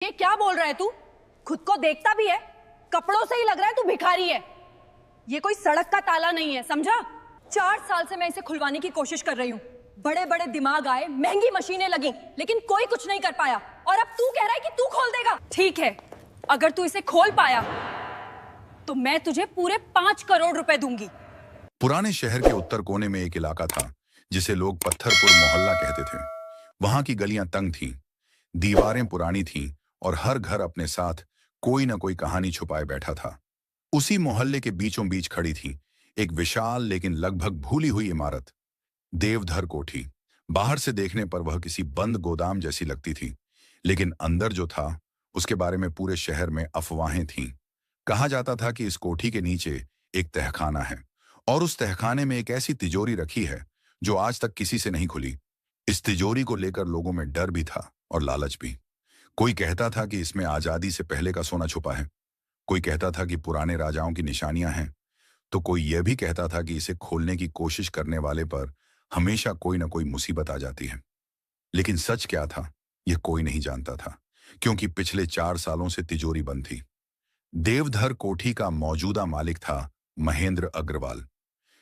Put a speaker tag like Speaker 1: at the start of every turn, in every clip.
Speaker 1: ये क्या बोल रहा है तू? खुद को देखता भी है? कपड़ों से ही लग रहा है तू भिखारी है। ये कोई सड़क का ताला नहीं है, समझा? 4 साल से मैं इसे खुलवाने की कोशिश कर रही हूँ। बड़े बड़े दिमाग आए, महंगी मशीनें लगी, लेकिन कोई कुछ नहीं कर पाया। और अब तू कह रहा है कि तू खोल देगा। ठीक है, अगर तू इसे खोल पाया तो मैं तुझे पूरे 5 करोड़ रुपए दूंगी।
Speaker 2: पुराने शहर के उत्तर कोने में एक इलाका था जिसे लोग पत्थरपुर मोहल्ला कहते थे। वहां की गलियां तंग थीं, दीवारें पुरानी थीं और हर घर अपने साथ कोई न कोई कहानी छुपाए बैठा था। उसी मोहल्ले के बीचों बीच खड़ी थी एक विशाल लेकिन लगभग भूली हुई इमारत, देवधर कोठी। बाहर से देखने पर वह किसी बंद गोदाम जैसी लगती थी, लेकिन अंदर जो था उसके बारे में पूरे शहर में अफवाहें थीं। कहा जाता था कि इस कोठी के नीचे एक तहखाना है और उस तहखाने में एक ऐसी तिजोरी रखी है जो आज तक किसी से नहीं खुली। इस तिजोरी को लेकर लोगों में डर भी था और लालच भी। कोई कहता था कि इसमें आजादी से पहले का सोना छुपा है, कोई कहता था कि पुराने राजाओं की निशानियां हैं, तो कोई यह भी कहता था कि इसे खोलने की कोशिश करने वाले पर हमेशा कोई ना कोई मुसीबत आ जाती है। लेकिन सच क्या था यह कोई नहीं जानता था, क्योंकि पिछले 4 सालों से तिजोरी बंद थी। देवधर कोठी का मौजूदा मालिक था महेंद्र अग्रवाल,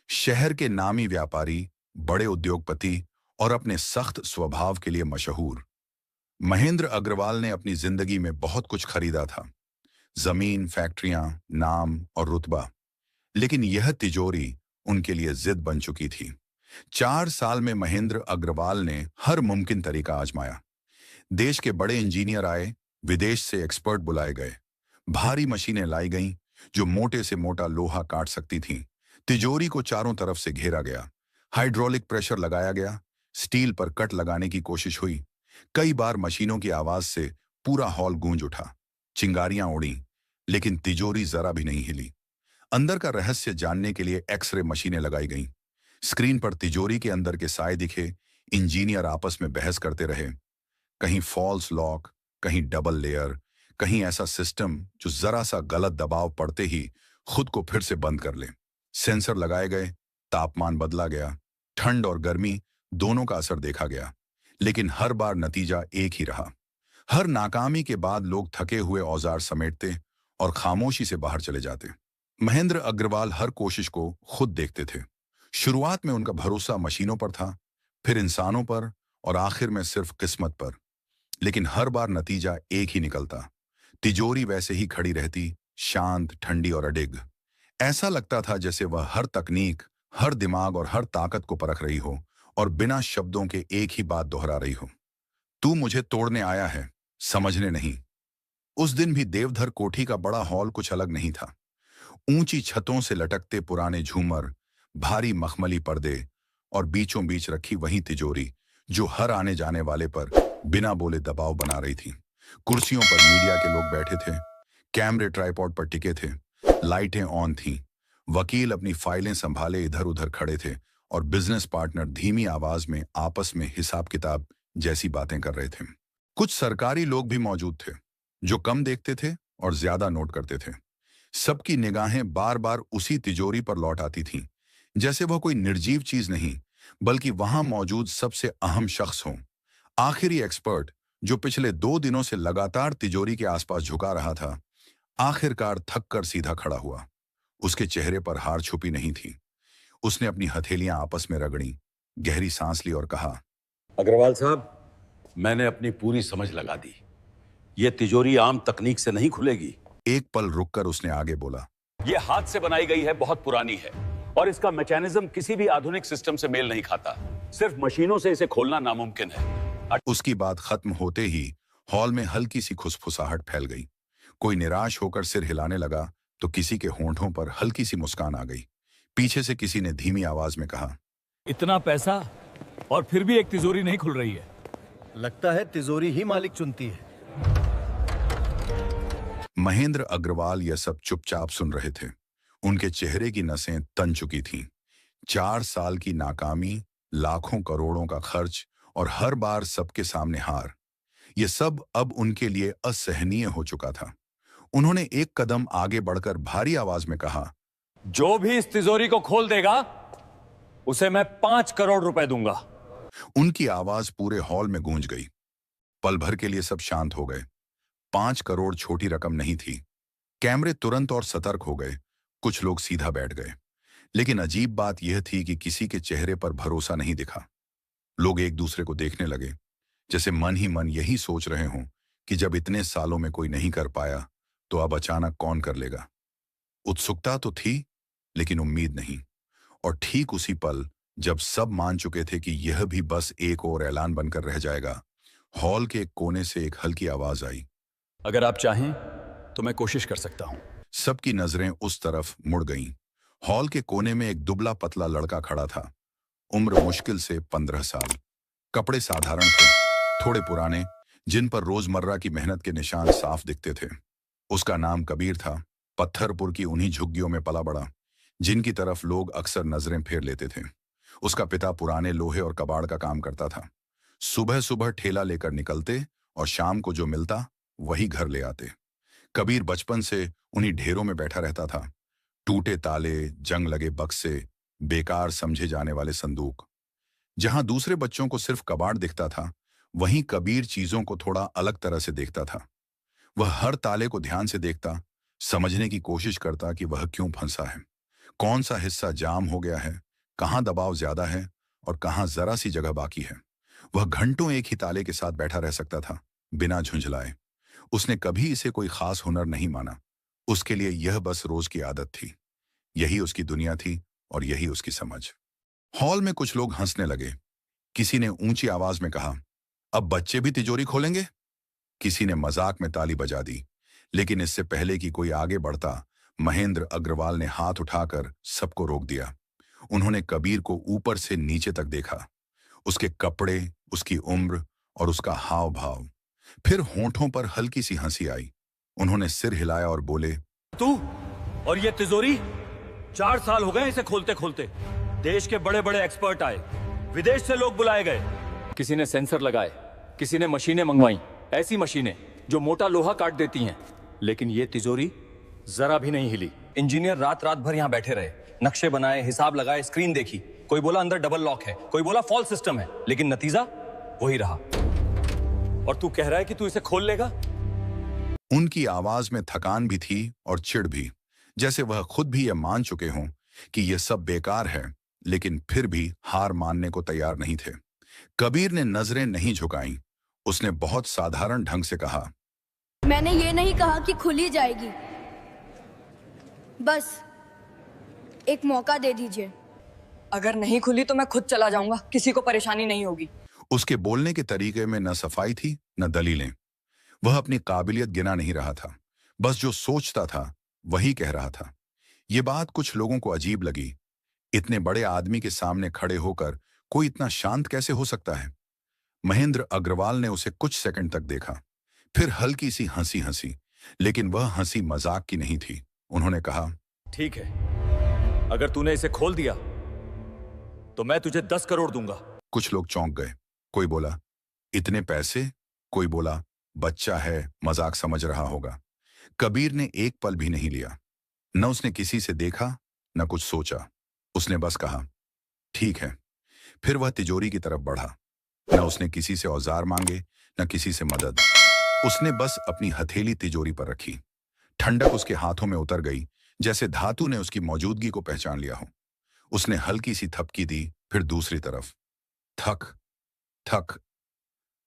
Speaker 2: शहर के नामी व्यापारी, बड़े उद्योगपति और अपने सख्त स्वभाव के लिए मशहूर। महेंद्र अग्रवाल ने अपनी जिंदगी में बहुत कुछ खरीदा था, जमीन, फैक्ट्रियां, नाम और रुतबा, लेकिन यह तिजोरी उनके लिए जिद बन चुकी थी। 4 साल में महेंद्र अग्रवाल ने हर मुमकिन तरीका आजमाया। देश के बड़े इंजीनियर आए, विदेश से एक्सपर्ट बुलाए गए, भारी मशीनें लाई गईं जो मोटे से मोटा लोहा काट सकती थीं। तिजोरी को चारों तरफ से घेरा गया, हाइड्रोलिक प्रेशर लगाया गया, स्टील पर कट लगाने की कोशिश हुई। कई बार मशीनों की आवाज से पूरा हॉल गूंज उठा, चिंगारियां उड़ी, लेकिन तिजोरी जरा भी नहीं हिली। अंदर का रहस्य जानने के लिए एक्सरे मशीनें लगाई गईं। स्क्रीन पर तिजोरी के अंदर के साए दिखे, इंजीनियर आपस में बहस करते रहे। कहीं फॉल्स लॉक, कहीं डबल लेयर, कहीं ऐसा सिस्टम जो जरा सा गलत दबाव पड़ते ही खुद को फिर से बंद कर ले। सेंसर लगाए गए, तापमान बदला गया, ठंड और गर्मी दोनों का असर देखा गया, लेकिन हर बार नतीजा एक ही रहा। हर नाकामी के बाद लोग थके हुए औजार समेटते और खामोशी से बाहर चले जाते। महेंद्र अग्रवाल हर कोशिश को खुद देखते थे। शुरुआत में उनका भरोसा मशीनों पर था, फिर इंसानों पर और आखिर में सिर्फ किस्मत पर। लेकिन हर बार नतीजा एक ही निकलता, तिजोरी वैसे ही खड़ी रहती, शांत, ठंडी और अडिग। ऐसा लगता था जैसे वह हर तकनीक, हर दिमाग और हर ताकत को परख रही हो और बिना शब्दों के एक ही बात दोहरा रही हो, तू मुझे तोड़ने आया है, समझने नहीं। उस दिन भी देवधर कोठी का बड़ा हॉल कुछ अलग नहीं था। ऊंची छतों से लटकते पुराने झूमर, भारी मखमली पर्दे और बीचों बीच रखी वही तिजोरी जो हर आने जाने वाले पर बिना बोले दबाव बना रही थी। कुर्सियों पर मीडिया के लोग बैठे थे, कैमरे ट्राइपॉड पर टिके थे, लाइटें ऑन थीं, वकील अपनी फाइलें संभाले इधर उधर खड़े थे और बिजनेस पार्टनर धीमी आवाज में आपस में हिसाब किताब जैसी बातें कर रहे थे। कुछ सरकारी लोग भी मौजूद थे जो कम देखते थे और ज्यादा नोट करते थे। सबकी निगाहें बार बार उसी तिजोरी पर लौट आती थीं, जैसे वह कोई निर्जीव चीज नहीं, बल्कि वहां मौजूद सबसे अहम शख्स हो। आखिरी एक्सपर्ट, जो पिछले 2 दिनों से लगातार तिजोरी के आसपास झुका रहा था, आखिरकार थक कर सीधा खड़ा हुआ। उसके चेहरे पर हार छुपी नहीं थी। उसने अपनी हथेलियां आपस में रगड़ी, गहरी सांस ली और कहा,
Speaker 3: अग्रवाल साहब, मैंने अपनी पूरी समझ लगा दी। ये तिजोरी आम तकनीक से नहीं खुलेगी।
Speaker 2: एक पल रुककर उसने आगे बोला,
Speaker 3: ये हाथ से बनाई गई है, बहुत पुरानी है और इसका मैकेनिज्म किसी भी आधुनिक सिस्टम से मेल नहीं खाता। सिर्फ मशीनों से इसे खोलना नामुमकिन है।
Speaker 2: उसकी बात खत्म होते ही हॉल में हल्की सी खुसफुसाहट फैल गई। कोई निराश होकर सिर हिलाने लगा तो किसी के होंठों पर हल्की सी मुस्कान आ गई। पीछे से किसी ने धीमी आवाज में कहा,
Speaker 4: इतना पैसा और फिर भी एक तिजोरी नहीं खुल रही है।
Speaker 5: लगता है तिजोरी ही मालिक चुनती है।
Speaker 2: महेंद्र अग्रवाल यह सब चुपचाप सुन रहे थे। उनके चेहरे की नसें तन चुकी थीं। 4 साल की नाकामी, लाखों करोड़ों का खर्च और हर बार सबके सामने हार, यह सब अब उनके लिए असहनीय हो चुका था। उन्होंने एक कदम आगे बढ़कर भारी आवाज में कहा,
Speaker 4: जो भी इस तिजोरी को खोल देगा उसे मैं 5 करोड़ रुपए दूंगा।
Speaker 2: उनकी आवाज पूरे हॉल में गूंज गई। पल भर के लिए सब शांत हो गए। 5 करोड़ छोटी रकम नहीं थी। कैमरे तुरंत और सतर्क हो गए। कुछ लोग सीधा बैठ गए। लेकिन अजीब बात यह थी कि किसी के चेहरे पर भरोसा नहीं दिखा। लोग एक दूसरे को देखने लगे, जैसे मन ही मन यही सोच रहे हों कि जब इतने सालों में कोई नहीं कर पाया तो अब अचानक कौन कर लेगा। उत्सुकता तो थी, लेकिन उम्मीद नहीं। और ठीक उसी पल जब सब मान चुके थे कि यह भी बस एक और ऐलान बनकर रह जाएगा, हॉल के एक कोने से एक हल्की आवाज आई।
Speaker 3: अगर आप चाहें तो मैं कोशिश कर सकता हूं।
Speaker 2: सबकी नजरें उस तरफ मुड़ गईं। हॉल के कोने में एक दुबला पतला लड़का खड़ा था। उम्र मुश्किल से 15 साल। कपड़े साधारण थे, थोड़े पुराने, जिन पर रोजमर्रा की मेहनत के निशान साफ दिखते थे। उसका नाम कबीर था। पत्थरपुर की उन्हीं झुग्गियों में पला बड़ा, जिनकी तरफ लोग अक्सर नजरें फेर लेते थे। उसका पिता पुराने लोहे और कबाड़ का काम करता था। सुबह सुबह ठेला लेकर निकलते और शाम को जो मिलता वही घर ले आते। कबीर बचपन से उन्हीं ढेरों में बैठा रहता था। टूटे ताले, जंग लगे बक्से, बेकार समझे जाने वाले संदूक। जहां दूसरे बच्चों को सिर्फ कबाड़ दिखता था, वहीं कबीर चीजों को थोड़ा अलग तरह से देखता था। वह हर ताले को ध्यान से देखता, समझने की कोशिश करता कि वह क्यों फंसा है, कौन सा हिस्सा जाम हो गया है, कहां दबाव ज्यादा है और कहां जरा सी जगह बाकी है। वह घंटों एक ही ताले के साथ बैठा रह सकता था, बिना झुंझलाए। उसने कभी इसे कोई खास हुनर नहीं माना। उसके लिए यह बस रोज की आदत थी। यही उसकी दुनिया थी और यही उसकी समझ। हॉल में कुछ लोग हंसने लगे। किसी ने ऊंची आवाज में कहा, अब बच्चे भी तिजोरी खोलेंगे? किसी ने मजाक में ताली बजा दी। लेकिन इससे पहले कि कोई आगे बढ़ता, महेंद्र अग्रवाल ने हाथ उठाकर सबको रोक दिया। उन्होंने कबीर को ऊपर से नीचे तक देखा, उसके कपड़े, उसकी उम्र और उसका हाव भाव। फिर होंठों पर हल्की सी हंसी आई। उन्होंने सिर हिलाया और बोले,
Speaker 4: तू और ये तिजोरी 4 साल हो गए इसे खोलते खोलते। देश के बड़े बड़े एक्सपर्ट आए, विदेश से लोग बुलाए गए। किसी ने सेंसर लगाए, किसी ने मशीनें मंगवाई, ऐसी मशीनें जो मोटा लोहा काट देती हैं। लेकिन ये तिजोरी जरा भी नहीं हिली। इंजीनियर रात रात भर यहां बैठे रहे, नक्शे बनाए, हिसाब लगाए, स्क्रीन देखी। कोई बोला अंदर डबल लॉक है, कोई बोला फॉल्ट सिस्टम है, लेकिन नतीजा वही रहा। और तू कह रहा है कि तू इसे खोल लेगा?
Speaker 2: उनकी आवाज में थकान भी थी और चिढ़ भी, जैसे वह खुद भी यह मान चुके हों कि यह सब बेकार है, लेकिन फिर भी हार मानने को तैयार नहीं थे। कबीर ने नजरें नहीं झुकाईं। उसने बहुत साधारण ढंग से कहा,
Speaker 6: मैंने ये नहीं कहा कि खुली जाएगी, बस एक मौका दे दीजिए।
Speaker 1: अगर नहीं खुली तो मैं खुद चला जाऊंगा, किसी को परेशानी नहीं होगी।
Speaker 2: उसके बोलने के तरीके में न सफाई थी न दलीलें। वह अपनी काबिलियत गिना नहीं रहा था, बस जो सोचता था वही कह रहा था। ये बात कुछ लोगों को अजीब लगी। इतने बड़े आदमी के सामने खड़े होकर कोई इतना शांत कैसे हो सकता है? महेंद्र अग्रवाल ने उसे कुछ सेकंड तक देखा, फिर हल्की सी हंसी हंसी, लेकिन वह हंसी मजाक की नहीं थी। उन्होंने कहा,
Speaker 4: ठीक है, अगर तूने इसे खोल दिया तो मैं तुझे 10 करोड़ दूंगा।
Speaker 2: कुछ लोग चौंक गए। कोई बोला, इतने पैसे? कोई बोला, बच्चा है, मजाक समझ रहा होगा। कबीर ने एक पल भी नहीं लिया। न उसने किसी से देखा, न कुछ सोचा। उसने बस कहा, ठीक है। फिर वह तिजोरी की तरफ बढ़ा। न उसने किसी से औजार मांगे, न किसी से मदद। उसने बस अपनी हथेली तिजोरी पर रखी। ठंडक उसके हाथों में उतर गई, जैसे धातु ने उसकी मौजूदगी को पहचान लिया हो। उसने हल्की सी थपकी दी, फिर दूसरी तरफ। थक थक।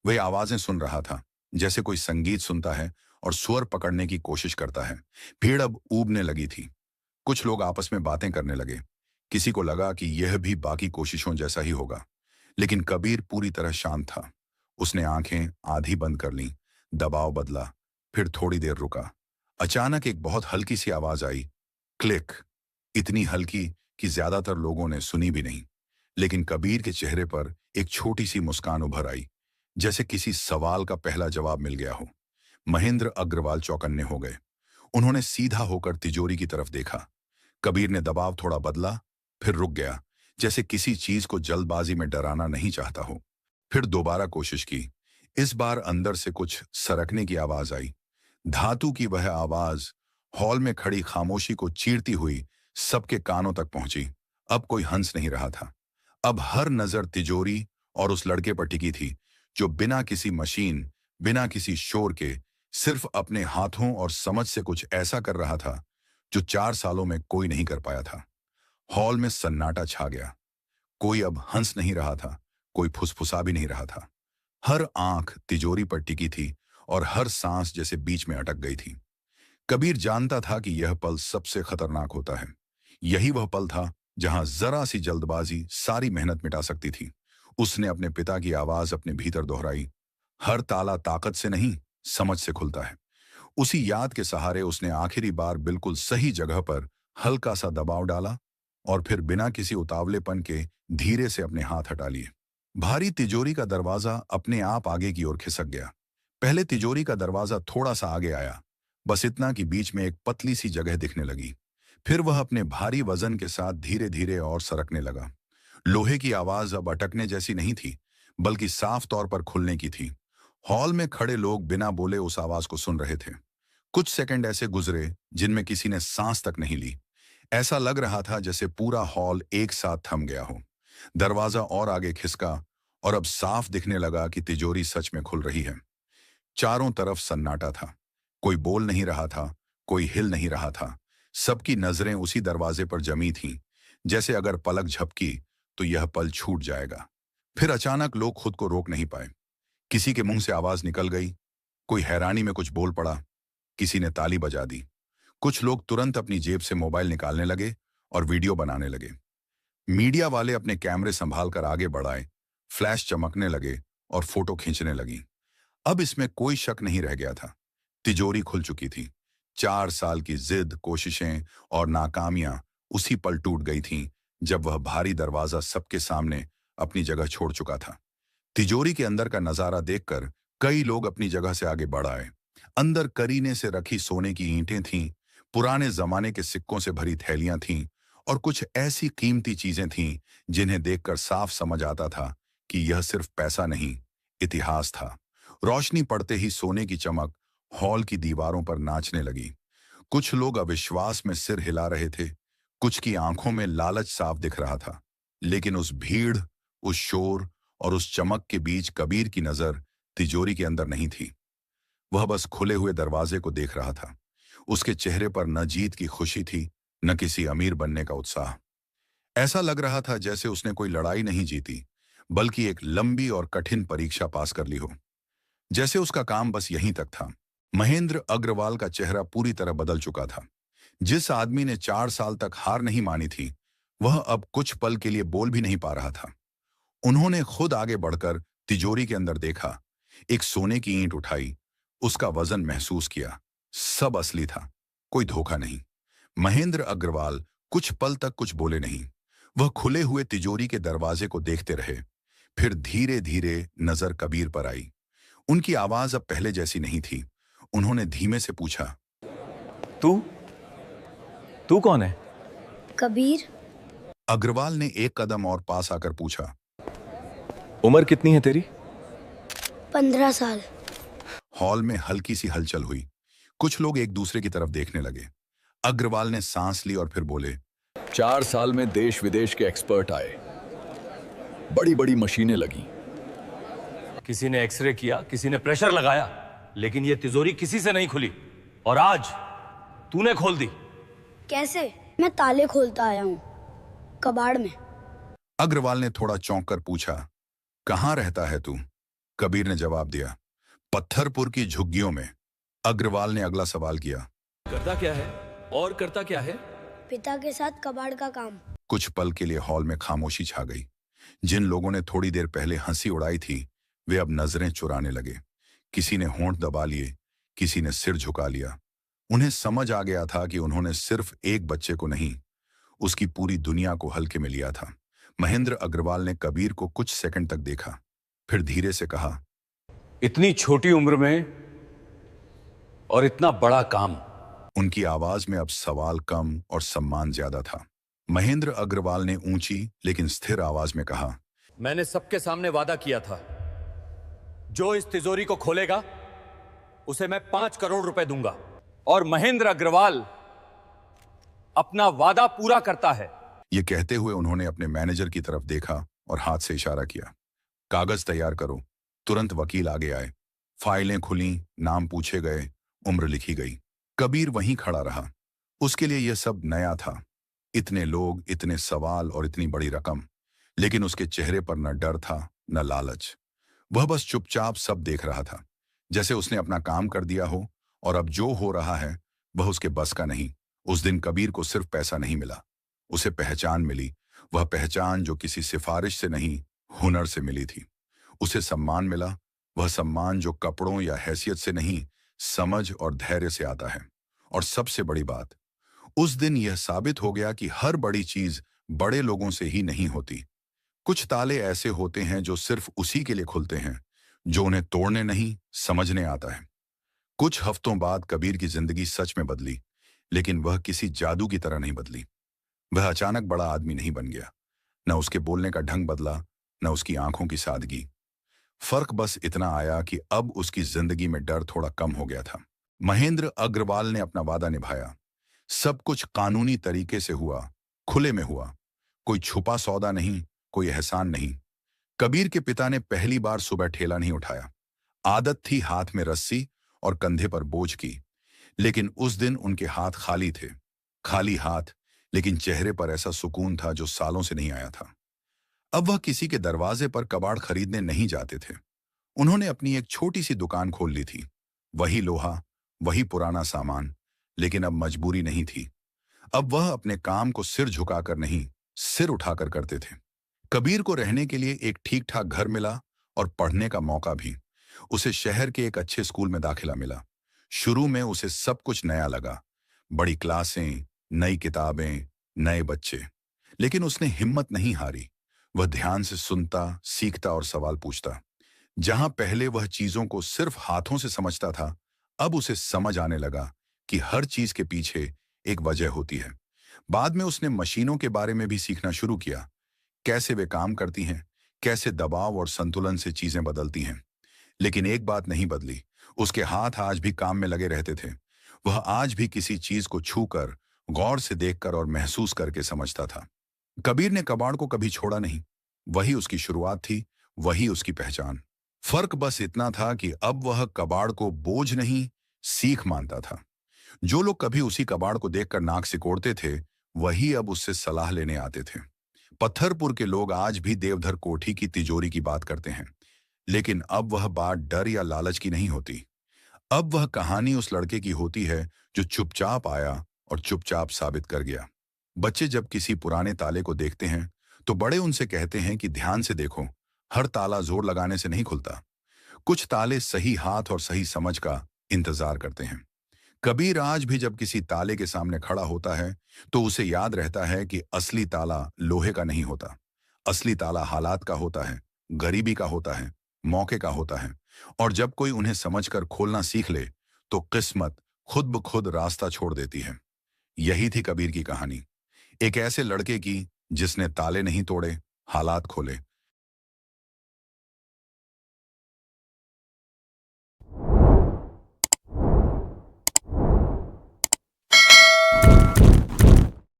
Speaker 2: वह आवाजें सुन रहा था, जैसे कोई संगीत सुनता है और स्वर पकड़ने की कोशिश करता है। भीड़ अब ऊबने लगी थी। कुछ लोग आपस में बातें करने लगे। किसी को लगा कि यह भी बाकी कोशिशों जैसा ही होगा, लेकिन कबीर पूरी तरह शांत था। उसने आंखें आधी बंद कर लीं, दबाव बदला, फिर थोड़ी देर रुका। अचानक एक बहुत हल्की सी आवाज आई, क्लिक। इतनी हल्की कि ज्यादातर लोगों ने सुनी भी नहीं, लेकिन कबीर के चेहरे पर एक छोटी सी मुस्कान उभर आई, जैसे किसी सवाल का पहला जवाब मिल गया हो। महेंद्र अग्रवाल चौकन्ने हो गए। उन्होंने सीधा होकर तिजोरी की तरफ देखा। कबीर ने दबाव थोड़ा बदला, फिर रुक गया, जैसे किसी चीज को जल्दबाजी में डराना नहीं चाहता हो। फिर दोबारा कोशिश की। इस बार अंदर से कुछ सरकने की आवाज आई। धातु की वह आवाज हॉल में खड़ी खामोशी को चीरती हुई सबके कानों तक पहुंची। अब कोई हंस नहीं रहा था। अब हर नजर तिजोरी और उस लड़के पर टिकी थी, जो बिना किसी मशीन, बिना किसी शोर के सिर्फ अपने हाथों और समझ से कुछ ऐसा कर रहा था जो 4 सालों में कोई नहीं कर पाया था। हॉल में सन्नाटा छा गया। कोई अब हंस नहीं रहा था, कोई फुसफुसा भी नहीं रहा था। हर आंख तिजोरी पर टिकी थी और हर सांस जैसे बीच में अटक गई थी। कबीर जानता था कि यह पल सबसे खतरनाक होता है। यही वह पल था जहां जरा सी जल्दबाजी सारी मेहनत मिटा सकती थी। उसने अपने पिता की आवाज अपने भीतर दोहराई, हर ताला ताकत से नहीं, समझ से खुलता है। उसी याद के सहारे उसने आखिरी बार बिल्कुल सही जगह पर हल्का सा दबाव डाला और फिर बिना किसी उतावलेपन के धीरे से अपने हाथ हटा लिए। भारी तिजोरी का दरवाजा अपने आप आगे की ओर खिसक गया। पहले तिजोरी का दरवाजा थोड़ा सा आगे आया, बस इतना कि बीच में एक पतली सी जगह दिखने लगी। फिर वह अपने भारी वजन के साथ धीरे धीरे और सरकने लगा। लोहे की आवाज अब अटकने जैसी नहीं थी, बल्कि साफ तौर पर खुलने की थी। हॉल में खड़े लोग बिना बोले उस आवाज को सुन रहे थे। कुछ सेकंड ऐसे गुजरे जिनमें किसी ने सांस तक नहीं ली। ऐसा लग रहा था जैसे पूरा हॉल एक साथ थम गया हो। दरवाजा और आगे खिसका और अब साफ दिखने लगा कि तिजोरी सच में खुल रही है। चारों तरफ सन्नाटा था। कोई बोल नहीं रहा था, कोई हिल नहीं रहा था। सबकी नजरें उसी दरवाजे पर जमी थीं, जैसे अगर पलक झपकी तो यह पल छूट जाएगा। फिर अचानक लोग खुद को रोक नहीं पाए। किसी के मुंह से आवाज निकल गई, कोई हैरानी में कुछ बोल पड़ा, किसी ने ताली बजा दी। कुछ लोग तुरंत अपनी जेब से मोबाइल निकालने लगे और वीडियो बनाने लगे। मीडिया वाले अपने कैमरे संभाल कर आगे बढ़ाए, फ्लैश चमकने लगे और फोटो खींचने लगी। अब इसमें कोई शक नहीं रह गया था। तिजोरी खुल चुकी थी। 4 साल की जिद, कोशिशें और नाकामियां उसी पल टूट गई थीं जब वह भारी दरवाजा सबके सामने अपनी जगह छोड़ चुका था। तिजोरी के अंदर का नजारा देखकर कई लोग अपनी जगह से आगे बढ़ आए। अंदर करीने से रखी सोने की ईंटें थीं, पुराने जमाने के सिक्कों से भरी थैलियां थीं और कुछ ऐसी कीमती चीजें थीं जिन्हें देखकर साफ समझ आता था कि यह सिर्फ पैसा नहीं, इतिहास था। रोशनी पड़ते ही सोने की चमक हॉल की दीवारों पर नाचने लगी। कुछ लोग अविश्वास में सिर हिला रहे थे, कुछ की आंखों में लालच साफ दिख रहा था। लेकिन उस भीड़, उस शोर और उस चमक के बीच कबीर की नजर तिजोरी के अंदर नहीं थी। वह बस खुले हुए दरवाजे को देख रहा था। उसके चेहरे पर न जीत की खुशी थी, न किसी अमीर बनने का उत्साह। ऐसा लग रहा था जैसे उसने कोई लड़ाई नहीं जीती, बल्कि एक लंबी और कठिन परीक्षा पास कर ली हो। जैसे उसका काम बस यहीं तक था। महेंद्र अग्रवाल का चेहरा पूरी तरह बदल चुका था। जिस आदमी ने 4 साल तक हार नहीं मानी थी, वह अब कुछ पल के लिए बोल भी नहीं पा रहा था। उन्होंने खुद आगे बढ़कर तिजोरी के अंदर देखा, एक सोने की ईंट उठाई, उसका वजन महसूस किया। सब असली था, कोई धोखा नहीं। महेंद्र अग्रवाल कुछ पल तक कुछ बोले नहीं। वह खुले हुए तिजोरी के दरवाजे को देखते रहे। फिर धीरे धीरे नजर कबीर पर आई। उनकी आवाज अब पहले जैसी नहीं थी। उन्होंने धीमे से पूछा,
Speaker 4: तू कौन है?
Speaker 6: कबीर।
Speaker 2: अग्रवाल ने एक कदम और पास आकर पूछा,
Speaker 4: उम्र कितनी है तेरी?
Speaker 6: 15 साल।
Speaker 2: हॉल में हल्की सी हलचल हुई। कुछ लोग एक दूसरे की तरफ देखने लगे। अग्रवाल ने सांस ली और फिर बोले,
Speaker 7: 4 साल में देश विदेश के एक्सपर्ट आए, बड़ी बड़ी मशीनें लगी।
Speaker 4: किसी ने एक्सरे किया, किसी ने प्रेशर लगाया, लेकिन यह तिजोरी किसी से नहीं खुली। और आज तूने खोल दी।
Speaker 6: कैसे? मैं ताले खोलता आया हूँ, कबाड़ में।
Speaker 2: अग्रवाल ने थोड़ा चौंक कर पूछा, कहाँ रहता है तू? कबीर ने जवाब दिया, पत्थरपुर की झुग्गियों में। अग्रवाल ने अगला सवाल किया,
Speaker 4: करता क्या है? और करता क्या है?
Speaker 6: पिता के साथ कबाड़ का काम।
Speaker 2: कुछ पल के लिए हॉल में खामोशी छा गई। जिन लोगों ने थोड़ी देर पहले हंसी उड़ाई थी, वे अब नजरें चुराने लगे। किसी ने होंठ दबा लिए, किसी ने सिर झुका लिया। उन्हें समझ आ गया था कि उन्होंने सिर्फ एक बच्चे को नहीं, उसकी पूरी दुनिया को हल्के में लिया था। महेंद्र अग्रवाल ने कबीर को कुछ सेकंड तक देखा, फिर धीरे से कहा,
Speaker 3: इतनी छोटी उम्र में और इतना बड़ा काम।
Speaker 2: उनकी आवाज में अब सवाल कम और सम्मान ज्यादा था। महेंद्र अग्रवाल ने ऊंची लेकिन स्थिर आवाज में कहा,
Speaker 4: मैंने सबके सामने वादा किया था, जो इस तिजोरी को खोलेगा उसे मैं 5 करोड़ रुपए दूंगा। और महेंद्र अग्रवाल अपना वादा पूरा करता है।
Speaker 2: यह कहते हुए उन्होंने अपने मैनेजर की तरफ देखा और हाथ से इशारा किया, कागज तैयार करो। तुरंत वकील आगे आए। फाइलें खुली, नाम पूछे गए, उम्र लिखी गई। कबीर वहीं खड़ा रहा। उसके लिए यह सब नया था। इतने लोग, इतने सवाल और इतनी बड़ी रकम। लेकिन उसके चेहरे पर न डर था, न लालच। वह बस चुपचाप सब देख रहा था, जैसे उसने अपना काम कर दिया हो और अब जो हो रहा है वह उसके बस का नहीं। उस दिन कबीर को सिर्फ पैसा नहीं मिला, उसे पहचान मिली। वह पहचान जो किसी सिफारिश से नहीं, हुनर से मिली थी। उसे सम्मान मिला, वह सम्मान जो कपड़ों या हैसियत से नहीं, समझ और धैर्य से आता है। और सबसे बड़ी बात, उस दिन यह साबित हो गया कि हर बड़ी चीज बड़े लोगों से ही नहीं होती। कुछ ताले ऐसे होते हैं जो सिर्फ उसी के लिए खुलते हैं जो उन्हें तोड़ने नहीं, समझने आता है। कुछ हफ्तों बाद कबीर की जिंदगी सच में बदली, लेकिन वह किसी जादू की तरह नहीं बदली। वह अचानक बड़ा आदमी नहीं बन गया। न उसके बोलने का ढंग बदला, न उसकी आंखों की सादगी। फर्क बस इतना आया कि अब उसकी जिंदगी में डर थोड़ा कम हो गया था। महेंद्र अग्रवाल ने अपना वादा निभाया। सब कुछ कानूनी तरीके से हुआ, खुले में हुआ। कोई छुपा सौदा नहीं, कोई एहसान नहीं। कबीर के पिता ने पहली बार सुबह ठेला नहीं उठाया। आदत थी हाथ में रस्सी और कंधे पर बोझ की। लेकिन उस दिन उनके हाथ खाली थे। खाली हाथ, लेकिन चेहरे पर ऐसा सुकून था जो सालों से नहीं आया था। अब वह किसी के दरवाजे पर कबाड़ खरीदने नहीं जाते थे। उन्होंने अपनी एक छोटी सी दुकान खोल ली थी। वही लोहा, वही पुराना सामान, लेकिन अब मजबूरी नहीं थी। अब वह अपने काम को सिर झुकाकर नहीं, सिर उठाकर करते थे। कबीर को रहने के लिए एक ठीक ठाक घर मिला और पढ़ने का मौका भी। उसे शहर के एक अच्छे स्कूल में दाखिला मिला। शुरू में उसे सब कुछ नया लगा, बड़ी क्लासें, नई किताबें, नए बच्चे। लेकिन उसने हिम्मत नहीं हारी। वह ध्यान से सुनता, सीखता और सवाल पूछता। जहां पहले वह चीजों को सिर्फ हाथों से समझता था, अब उसे समझ आने लगा कि हर चीज के पीछे एक वजह होती है। बाद में उसने मशीनों के बारे में भी सीखना शुरू किया, कैसे वे काम करती हैं, कैसे दबाव और संतुलन से चीजें बदलती हैं। लेकिन एक बात नहीं बदली, उसके हाथ आज भी काम में लगे रहते थे। वह आज भी किसी चीज को छूकर, गौर से देखकर और महसूस करके समझता था। कबीर ने कबाड़ को कभी छोड़ा नहीं। वही उसकी शुरुआत थी, वही उसकी पहचान। फर्क बस इतना था कि अब वह कबाड़ को बोझ नहीं, सीख मानता था। जो लोग कभी उसी कबाड़ को देखकर नाक सिकोड़ते थे, वही अब उससे सलाह लेने आते थे। पत्थरपुर के लोग आज भी देवधर कोठी की तिजोरी की बात करते हैं, लेकिन अब वह बात डर या लालच की नहीं होती। अब वह कहानी उस लड़के की होती है जो चुपचाप आया और चुपचाप साबित कर गया। बच्चे जब किसी पुराने ताले को देखते हैं तो बड़े उनसे कहते हैं कि ध्यान से देखो, हर ताला जोर लगाने से नहीं खुलता। कुछ ताले सही हाथ और सही समझ का इंतजार करते हैं। कबीर आज भी जब किसी ताले के सामने खड़ा होता है तो उसे याद रहता है कि असली ताला लोहे का नहीं होता। असली ताला हालात का होता है, गरीबी का होता है, मौके का होता है। और जब कोई उन्हें समझकर खोलना सीख ले तो किस्मत खुद ब खुद रास्ता छोड़ देती है। यही थी कबीर की कहानी, एक ऐसे लड़के की जिसने ताले नहीं तोड़े, हालात खोले